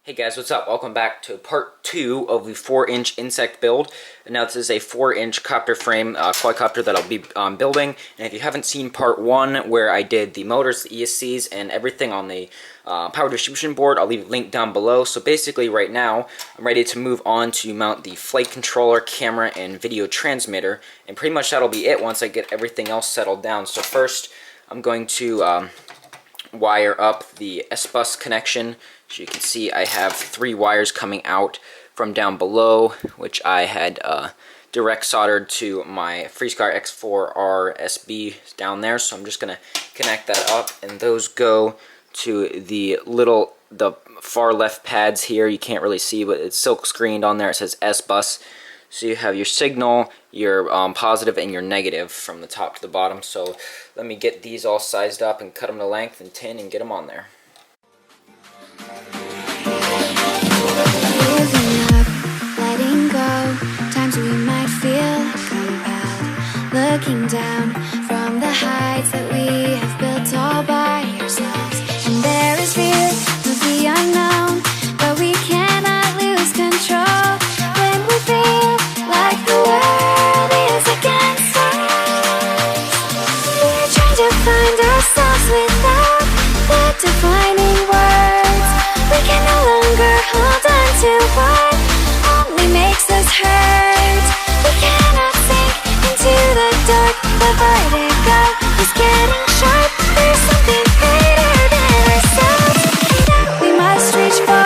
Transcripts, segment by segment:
Hey guys, what's up? Welcome back to part 2 of the 4-inch InXect build. And now this is a 4-inch copter frame quadcopter that I'll be building. And if you haven't seen part 1 where I did the motors, the ESCs, and everything on the power distribution board, I'll leave a link down below. So basically right now, I'm ready to move on to mount the flight controller, camera, and video transmitter. And pretty much that'll be it once I get everything else settled down. So first, I'm going to wire up the S-bus connection. As you can see, I have 3 wires coming out from down below, which I had direct soldered to my FreeScar X4R SB down there. So I'm just going to connect that up, and those go to the far left pads here. You can't really see, but it's silk screened on there. It says S-bus. So you have your signal, your positive, and your negative from the top to the bottom. So let me get these all sized up and cut them to length and tin and get them on there. Giving up, letting go, times we might feel compelled, looking down from the heights that we have built all by ourselves. And there is fear of the unknown, but we cannot lose control when we feel like the world is against us. We're trying to find ourselves without the defining words. We can no longer hold on to what only makes us hurt. We cannot sink into the dark. The vertigo is getting sharp. There's something greater than ourselves that we must reach for.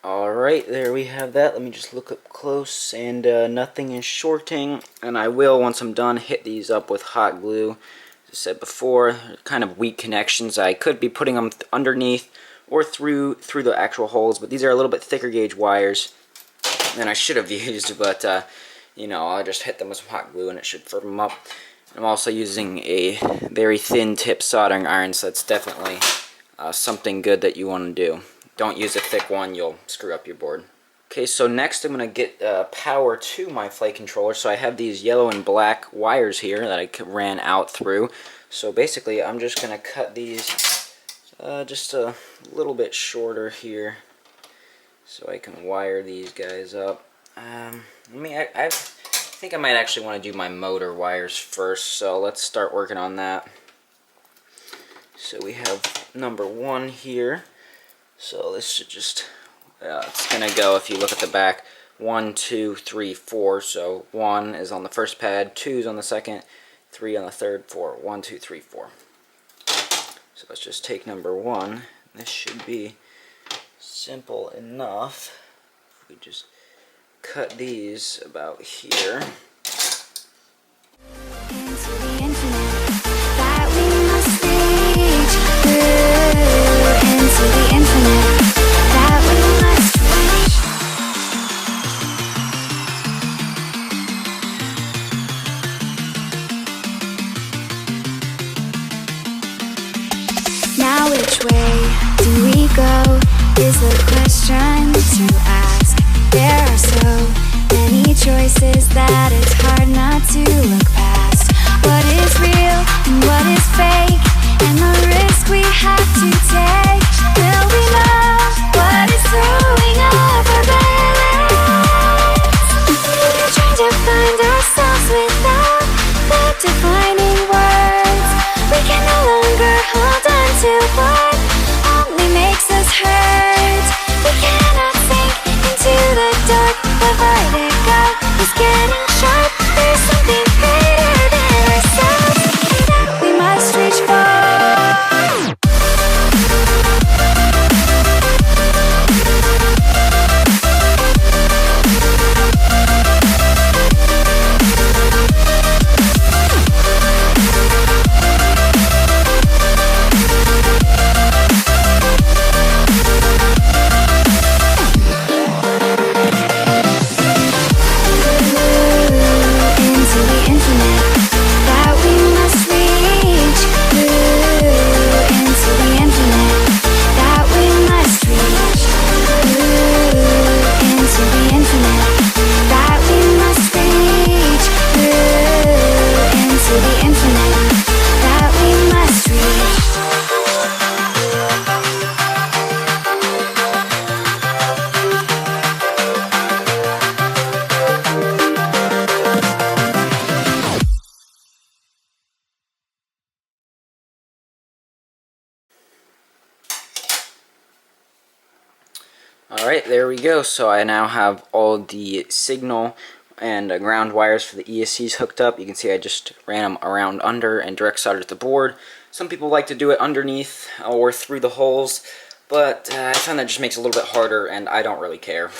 Alright, there we have that. Let me just look up close, and nothing is shorting. And I will, once I'm done, hit these up with hot glue. As I said before, kind of weak connections. I could be putting them underneath or through the actual holes, but these are a little bit thicker gauge wires than I should have used. But you know, I'll just hit them with some hot glue and it should firm them up. I'm also using a very thin tip soldering iron, so that's definitely something good that you want to do. Don't use a thick one, you'll screw up your board. Okay, so next I'm going to get power to my flight controller. So I have these yellow and black wires here that I ran out through. So basically I'm just going to cut these just a little bit shorter here so I can wire these guys up. I think I might actually want to do my motor wires first, so let's start working on that. So we have number 1 here. So this should just, it's going to go, if you look at the back, 1, 2, 3, 4. So 1 is on the first pad, 2 is on the second, 3 on the third, 4. 1, 2, 3, 4. So let's just take number 1. This should be simple enough. If we just cut these about here. Into the infinite that we must reach through. Into the infinite that we must reach. Now which way do we go is the question to ask. There are so many choices that it's hard not to look past. What is real and what is fake, and the risk we have to take. Will we know what is throwing off our balance? We're trying to find ourselves without the defining words. We can no longer hold on to what only makes us hurt. We cannot sink into the dark. The vertigo is getting sharp. There's something greater than ourselves that we must reach. Alright, there we go. So I now have all the signal and ground wires for the ESCs hooked up. You can see I just ran them around under and direct soldered the board. Some people like to do it underneath or through the holes, but I find that just makes it a little bit harder, and I don't really care.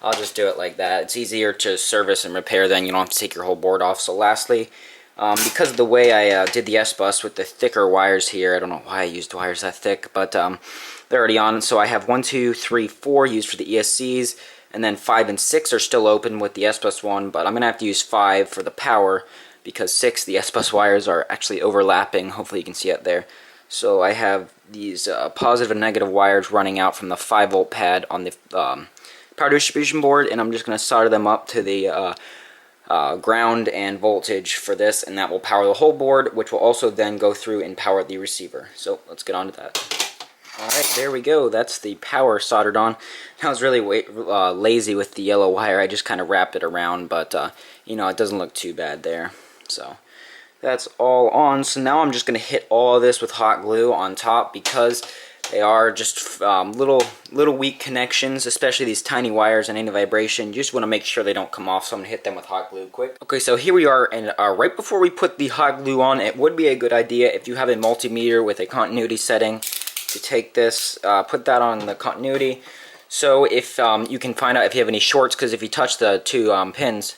I'll just do it like that. It's easier to service and repair then. You don't have to take your whole board off. So lastly, because of the way I did the S-Bus with the thicker wires here, I don't know why I used wires that thick, but they're already on. So I have 1, 2, 3, 4 used for the ESCs, and then 5 and 6 are still open with the S-Bus one, but I'm going to have to use 5 for the power, because 6, the S-Bus wires are actually overlapping. Hopefully you can see it there. So I have these positive and negative wires running out from the 5-volt pad on the power distribution board, and I'm just going to solder them up to the ground and voltage for this, and that will power the whole board, which will also then go through and power the receiver. So let's get on to that. Alright, there we go. That's the power soldered on. I was really lazy with the yellow wire. I just kind of wrapped it around, but you know, it doesn't look too bad there. So that's all on. So now I'm just going to hit all of this with hot glue on top, because they are just little weak connections, especially these tiny wires and any vibration. You just want to make sure they don't come off, so I'm going to hit them with hot glue quick. Okay, so here we are, and right before we put the hot glue on, it would be a good idea if you have a multimeter with a continuity setting to take this, put that on the continuity. So if you can find out if you have any shorts, because if you touch the two pins,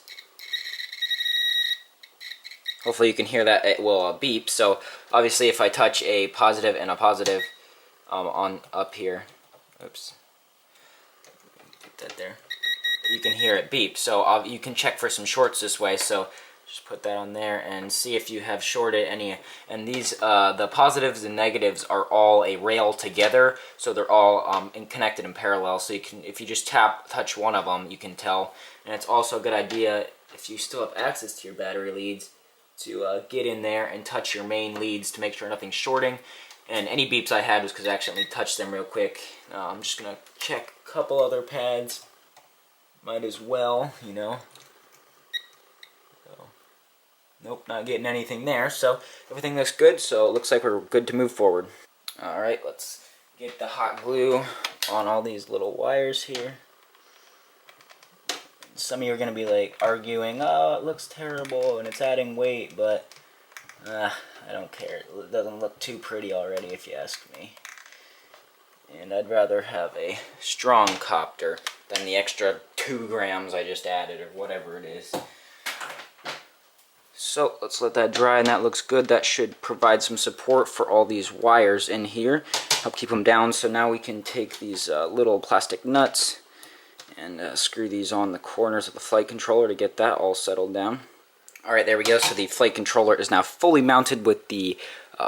hopefully you can hear that it will beep. So obviously if I touch a positive and a positive on up here, oops, put that there, you can hear it beep. So you can check for some shorts this way. So just put that on there and see if you have shorted any. And these, the positives and negatives are all a rail together, so they're all connected in parallel. So you can, if you just touch one of them, you can tell. And it's also a good idea, if you still have access to your battery leads, to get in there and touch your main leads to make sure nothing's shorting. And any beeps I had was because I accidentally touched them real quick. I'm just gonna check a couple other pads. Might as well, you know. Nope, not getting anything there, so everything looks good, so it looks like we're good to move forward. Alright, let's get the hot glue on all these little wires here. Some of you are going to be like arguing, oh, it looks terrible and it's adding weight, but I don't care. It doesn't look too pretty already, if you ask me. And I'd rather have a strong copter than the extra 2 grams I just added, or whatever it is. So let's let that dry, and that looks good. That should provide some support for all these wires in here, help keep them down. So now we can take these little plastic nuts and screw these on the corners of the flight controller to get that all settled down. Alright, there we go. So the flight controller is now fully mounted with the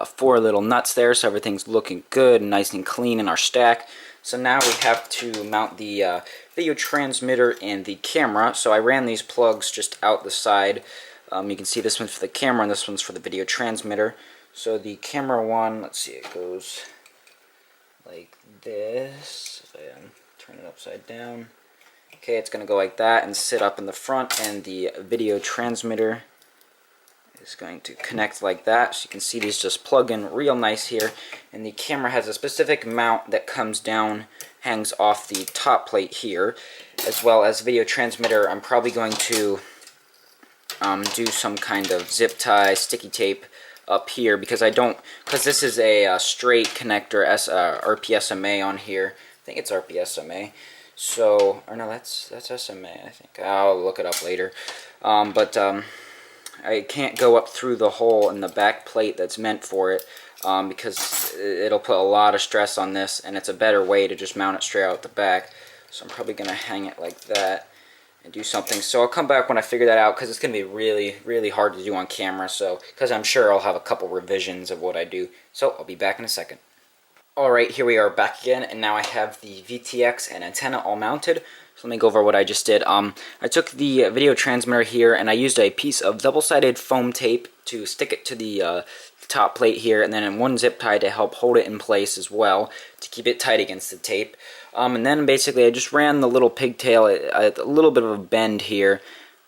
4 little nuts there, so everything's looking good and nice and clean in our stack. So now we have to mount the video transmitter and the camera. So I ran these plugs just out the side. You can see this one's for the camera and this one's for the video transmitter. So the camera one, let's see, it goes like this. If I turn it upside down. Okay, it's going to go like that and sit up in the front, and the video transmitter is going to connect like that. So you can see these just plug in real nice here. And the camera has a specific mount that comes down, hangs off the top plate here, as well as video transmitter. I'm probably going to do some kind of zip tie, sticky tape up here, because this is a straight connector, RPSMA on here. I think it's RPSMA. So, or no, that's SMA, I think. I'll look it up later. I can't go up through the hole in the back plate that's meant for it, because it'll put a lot of stress on this, and it's a better way to just mount it straight out the back. So I'm probably going to hang it like that and do something. So I'll come back when I figure that out, because it's going to be really, really hard to do on camera, so because I'm sure I'll have a couple revisions of what I do. So I'll be back in a second. Alright, here we are back again, and now I have the VTX and antenna all mounted. So let me go over what I just did. I took the video transmitter here, and I used a piece of double-sided foam tape to stick it to the top plate here, and then one zip tie to help hold it in place as well, to keep it tight against the tape. And then basically I just ran the little pigtail, a little bit of a bend here,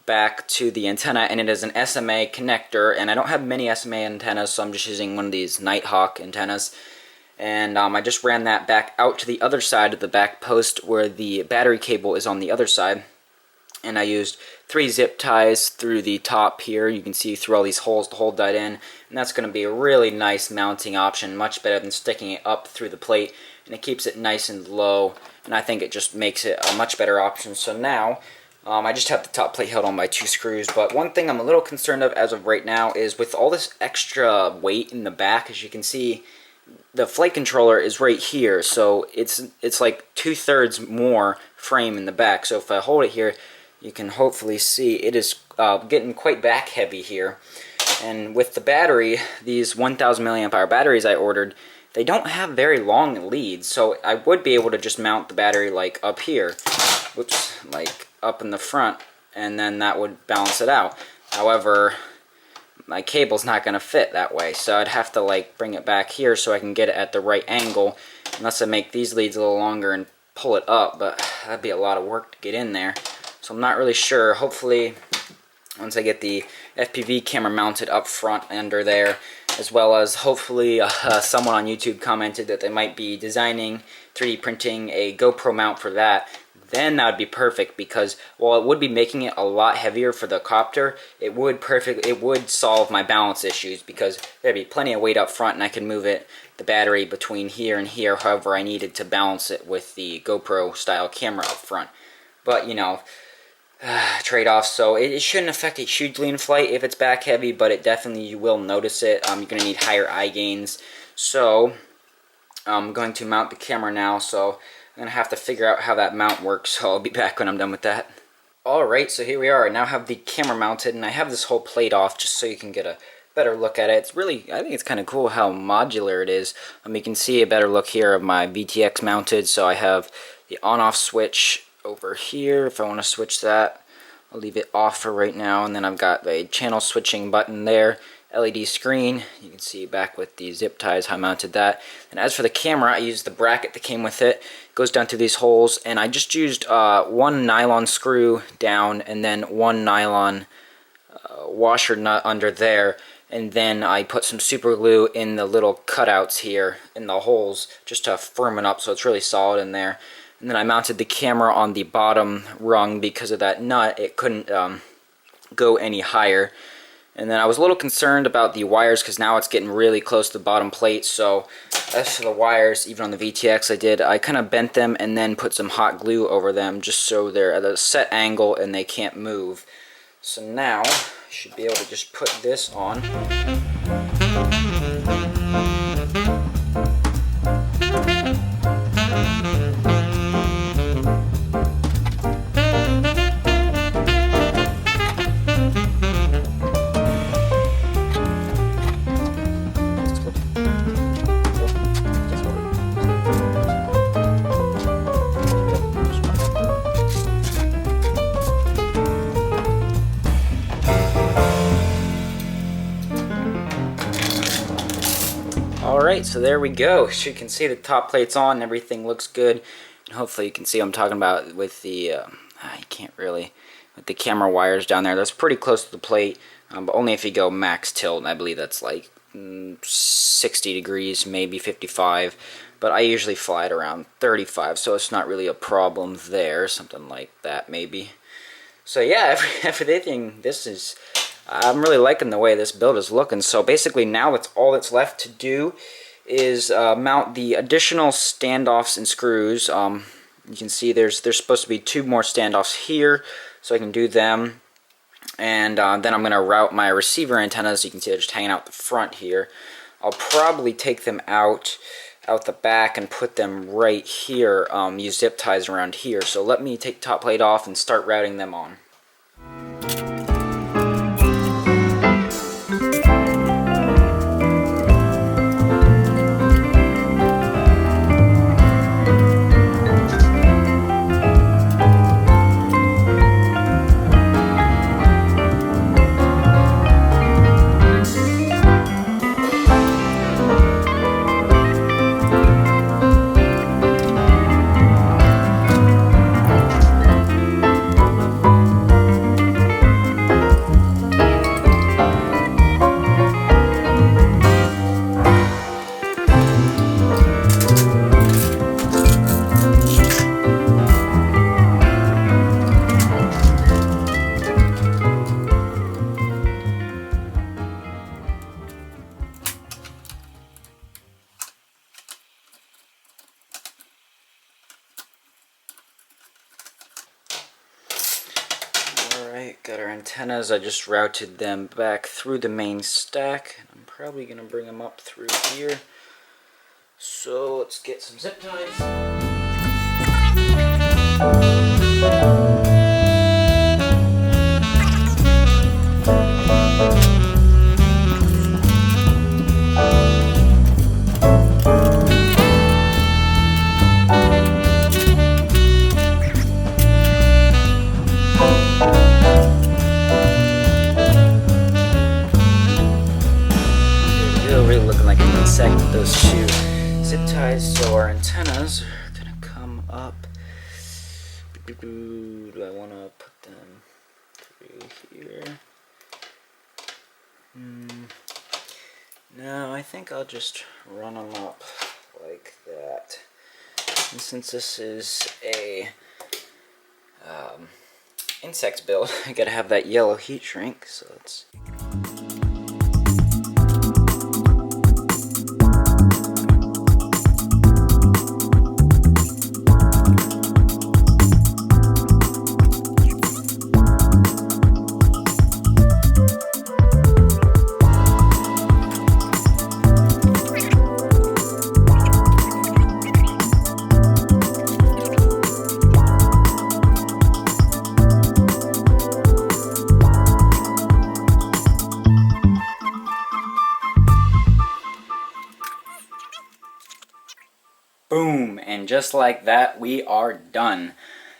back to the antenna, and it is an SMA connector, and I don't have many SMA antennas, so I'm just using one of these Nighthawk antennas. and I just ran that back out to the other side of the back post where the battery cable is on the other side. And I used 3 zip ties through the top here. You can see through all these holes to hold that in. And that's going to be a really nice mounting option, much better than sticking it up through the plate. And it keeps it nice and low. And I think it just makes it a much better option. So now, I just have the top plate held on by 2 screws. But one thing I'm a little concerned of as of right now is with all this extra weight in the back, as you can see, the flight controller is right here. So it's like 2/3 more frame in the back. So if I hold it here, you can hopefully see it is getting quite back heavy here. And with the battery, these 1000 milliamp hour batteries I ordered, they don't have very long leads, so I would be able to just mount the battery like up here, whoops, like up in the front, and then that would balance it out. However, my cable's not going to fit that way, so I'd have to like bring it back here so I can get it at the right angle, unless I make these leads a little longer and pull it up, but that'd be a lot of work to get in there. So I'm not really sure. Hopefully, once I get the FPV camera mounted up front under there, as well as hopefully someone on YouTube commented that they might be designing, 3D printing a GoPro mount for that, then that would be perfect, because while it would be making it a lot heavier for the copter, it would solve my balance issues, because there'd be plenty of weight up front and I could move the battery between here and here however I needed to balance it with the GoPro style camera up front. But you know, trade-offs, so it shouldn't affect it hugely in flight if it's back heavy, but it definitely, you will notice it. You're going to need higher eye gains. So I'm going to mount the camera now, so I'm going to have to figure out how that mount works, so I'll be back when I'm done with that. Alright, so here we are. I now have the camera mounted, and I have this whole plate off just so you can get a better look at it. It's really, I think it's kind of cool how modular it is. You can see a better look here of my VTX mounted, so I have the on-off switch over here. If I want to switch that, I'll leave it off for right now, and then I've got a channel switching button there, LED screen. You can see back with the zip ties how I mounted that. And as for the camera, I used the bracket that came with it. It goes down through these holes, and I just used 1 nylon screw down and then 1 nylon washer nut under there, and then I put some super glue in the little cutouts here in the holes just to firm it up so it's really solid in there. And then I mounted the camera on the bottom rung because of that nut. It couldn't go any higher. And then I was a little concerned about the wires because now it's getting really close to the bottom plate. So as for the wires, even on the VTX I kind of bent them and then put some hot glue over them just so they're at a set angle and they can't move. So now I should be able to just put this on. Alright, so there we go. So you can see the top plate's on and everything looks good. And hopefully you can see what I'm talking about with the, you can't really, with the camera wires down there. That's pretty close to the plate, but only if you go max tilt, and I believe that's like 60 degrees, maybe 55. But I usually fly it around 35, so it's not really a problem there, something like that maybe. So yeah, everything, this is, I'm really liking the way this build is looking. So basically now all that's left to do is mount the additional standoffs and screws. You can see there's supposed to be 2 more standoffs here, so I can do them. And then I'm going to route my receiver antennas. You can see they're just hanging out the front here. I'll probably take them out the back and put them right here, use zip ties around here. So let me take the top plate off and start routing them on. Got our antennas. I just routed them back through the main stack. I'm probably going to bring them up through here. So let's get some zip ties. Really looking like an InXect with those two zip ties. So our antennas are gonna come up. Do I want to put them through here? No, I think I'll just run them up like that. And since this is a InXect build, I gotta have that yellow heat shrink. So let's. Boom, and just like that, we are done.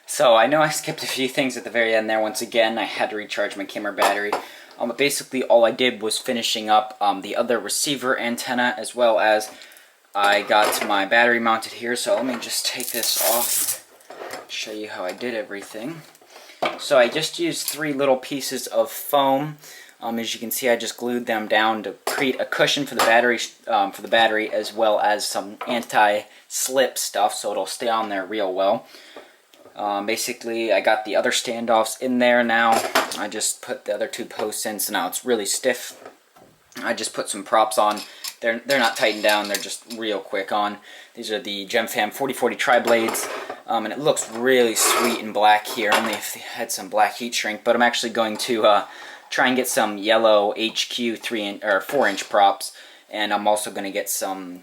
So I know I skipped a few things at the very end there. Once again, I had to recharge my camera battery. But basically all I did was finishing up the other receiver antenna, as well as I got my battery mounted here. So let me just take this off, show you how I did everything. So I just used 3 little pieces of foam. As you can see, I just glued them down to create a cushion for the battery, as well as some anti-slip stuff, so it'll stay on there real well. Basically, I got the other standoffs in there now. I just put the other 2 posts in, so now it's really stiff. I just put some props on. They're not tightened down, they're just real quick on. These are the GemFam 4040 tri-blades, and it looks really sweet and black here, only if they had some black heat shrink, but I'm actually going to try and get some yellow HQ 4-inch props, and I'm also going to get some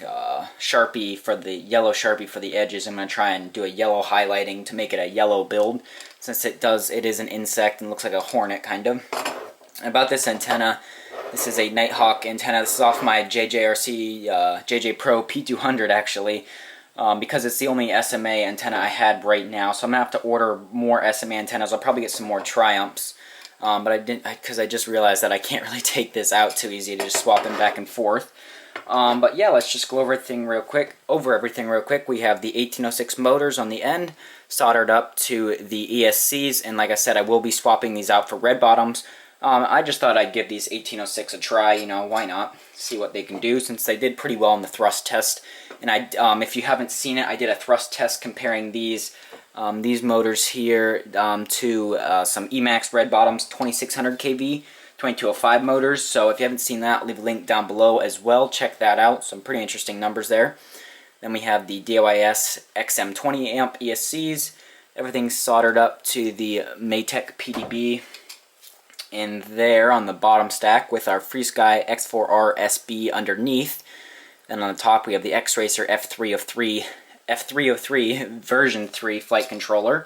Sharpie for the yellow Sharpie for the edges. I'm going to try and do a yellow highlighting to make it a yellow build, since it is an InXect and looks like a hornet kind of. About this antenna, this is a Nighthawk antenna. This is off my JJRC JJ Pro P200 actually, because it's the only SMA antenna I had right now. So I'm going to have to order more SMA antennas. I'll probably get some more Triumphs. But I didn't, because I just realized that I can't really take this out too easy to just swap them back and forth. But yeah, let's just go over everything real quick. We have the 1806 motors on the end, soldered up to the ESCs, and like I said, I will be swapping these out for red bottoms. I just thought I'd give these 1806 a try, you know, why not? See what they can do, since they did pretty well in the thrust test. And if you haven't seen it, I did a thrust test comparing these motors here to some Emax red bottoms 2600 kV 2205 motors. So if you haven't seen that, I'll leave a link down below as well. Check that out. Some pretty interesting numbers there. Then we have the DOIS XM20 amp ESCs. Everything's soldered up to the Maytech PDB in there on the bottom stack, with our FreeSky X4R SB underneath. Then on the top we have the X-Racer F303 version 3 flight controller.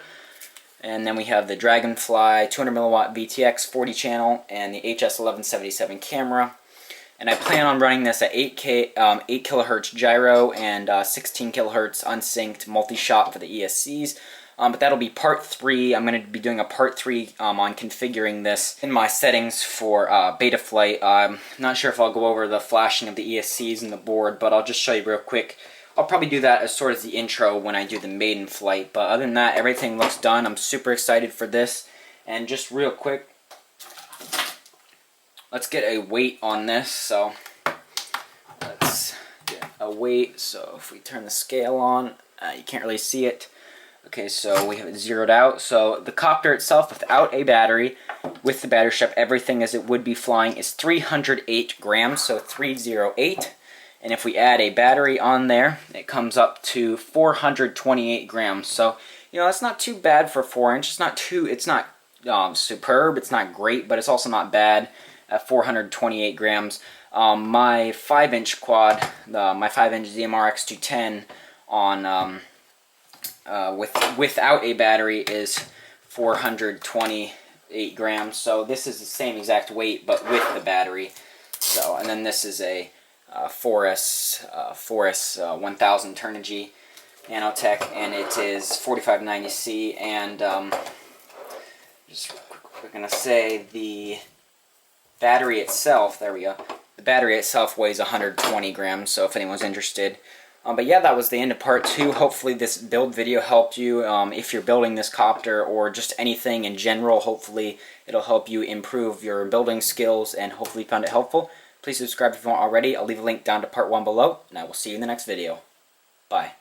And then we have the Dragonfly 200 milliwatt VTX 40 channel and the HS1177 camera. And I plan on running this at 8 kilohertz gyro and 16 kilohertz unsynced multi-shot for the ESCs. But that'll be part 3. I'm going to be doing a part 3 on configuring this in my settings for Betaflight. I'm not sure if I'll go over the flashing of the ESCs and the board, but I'll just show you real quick. I'll probably do that as sort of the intro when I do the maiden flight. But other than that, everything looks done. I'm super excited for this. And just real quick, let's get a weight on this. So let's get a weight. So if we turn the scale on, you can't really see it. Okay, so we have it zeroed out. So the copter itself, without a battery, with the battery strap, everything as it would be flying, is 308 grams, so 308. And if we add a battery on there, it comes up to 428 grams. So, you know, that's not too bad for 4-inch. It's not superb. It's not great, but it's also not bad at 428 grams. My 5-inch quad, my 5-inch ZMR X210 on without a battery is 428 grams. So this is the same exact weight, but with the battery. So, and then this is a 4S 1000 Turnigy Nanotech, and it is 4590C, and just we're gonna say the battery itself, there we go, the battery itself weighs 120 grams, so if anyone's interested. But yeah, that was the end of part 2. Hopefully this build video helped you. If you're building this copter or just anything in general, hopefully it'll help you improve your building skills, and hopefully you found it helpful. Please subscribe if you haven't already. I'll leave a link down to part 1 below, and I will see you in the next video. Bye.